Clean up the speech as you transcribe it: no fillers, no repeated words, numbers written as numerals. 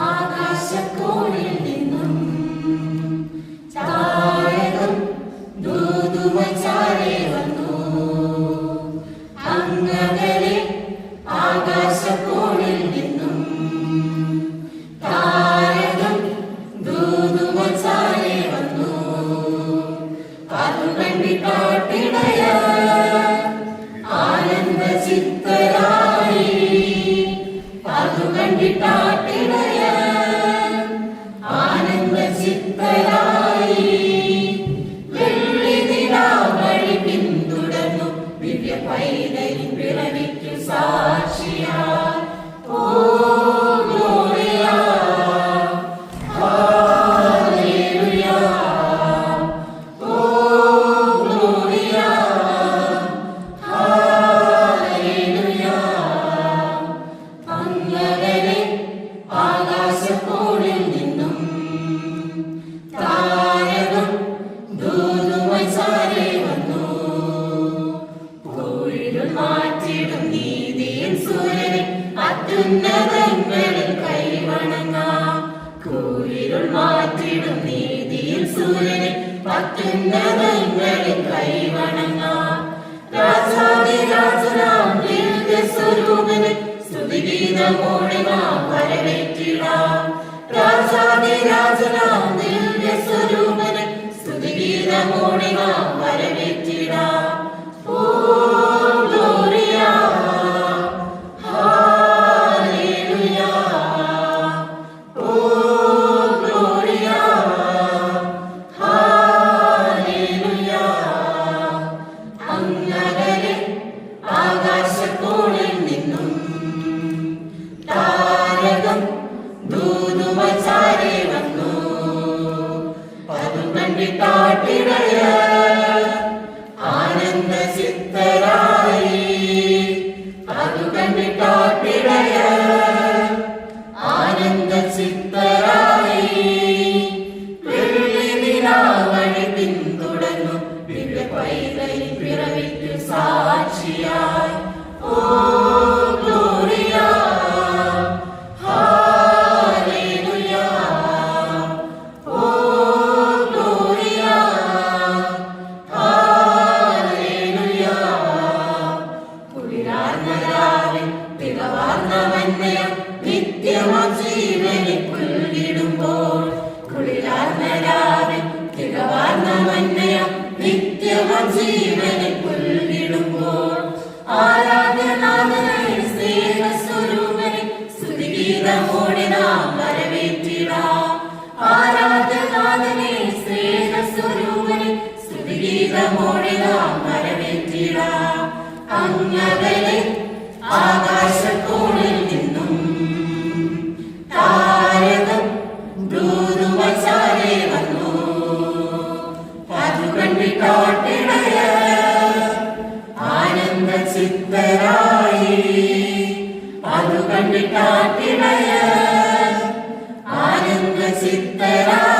ആകാശക്കോണിൽ നിന്നും താരകം ദൂതുമച്ചാരെ വന്നു. അങ്ങകലെ ആകാശക്കോണിൽ നിന്നും താരകം ദൂതുമച്ചാരെ വന്നു. അത് കണ്ടിട്ടാട്ടിടയ ആനന്ദ ചിത്തരായി. അത് കണ്ടിട്ടാട്ടിടയ ആനന്ദ ചിത്തരായി. വെള്ളിനിലാ വഴി പിന്തുടർന്നു ദിവ്യ പൈതലിൻ പിറവിക്കു സാക്ഷിയായി. ഓ ഗ്ലോറിയ, ഹല്ലേലൂയ. ഓ ഗ്ലോറിയ, ഹല്ലേലൂയ. അങ്ങകലെ ആകാശക്കോണിൽ നിന്നും താരകം ദൂതുമച്ചാരെ വന്നു. കോഴികൾ മാറ്റിടും നീതിയിൽ സൂര്യനെ അത്യുന്നതങ്ങളിൽ കൈവണങ്ങാം. കോഴികൾ മാറ്റിടും നീതിയിൽ സൂര്യനെ അത്യുന്നതങ്ങളിൽ കൈവണങ്ങാം. രാജാതിരാജനാം ദിവ്യസ്വരൂപനെ സ്തുതിഗീതമോടെ നാം വരവേറ്റിടാം. രാജാതിരാജനാം ദിവ്യസ്വരൂപനെ സ്തുതിഗീതമോടെ നാം വരവേറ്റിടാം. ഓ ഗ്ലോറിയ, ഹല്ലേലൂയ. ഓ ഗ്ലോറിയ, ഹല്ലേലൂയ. അങ്ങകലെ ആകാശക്കോണിൽ നിന്നും താരകം ദൂതുമച്ചാരെ വന്നു. അത് കണ്ടിട്ടാട്ടിടയ ആനന്ദ ചിത്തരായി. അത് കണ്ടിട്ടാട്ടിടയ ആനന്ദ ചിത്തരായി. വെള്ളിനിലാ വഴി പിന്തുടർന്നു ദിവ്യ പൈതലിൻ പിറവിക്കു സാക്ഷിയായി. ഓ ഗ്ലോറിയ, ഹല്ലേലൂയ. ഓ ഗ്ലോറിയ, ഹല്ലേലൂയ. കുളിരാർന്ന രാവിൽ തികവാർന്ന മന്നയം നിത്യമാം ജീവനെ പുൽകിടുമ്പോൾ. കുളിരാർന്ന രാവിൽ തികവാർന്ന മന്നയം നിത്യമാം ജീവനെ പുൽകിടുമ്പോൾ. ആരാധ്യനാഥനായ സ്നേഹസ്വരൂപനെ സ്തുതിഗീതമോടെ നാം വരവേറ്റിടാം. ആരാധ്യനാഥനെ സ്നേഹസ്വരൂപനെ സ്തുതിഗീതമോടെ നാം വരവേറ്റിടാം. അങ്ങകലെ ആകാശക്കോണിൽ നിന്നും താരകം ദൂതുമച്ചാരെ വന്നു. അത് കണ്ടിട്ടാട്ടിടയ ആനന്ദ ചിത്തരായി. അത് കണ്ടിട്ടാട്ടിടയ ആനന്ദ ചിത്തരായി.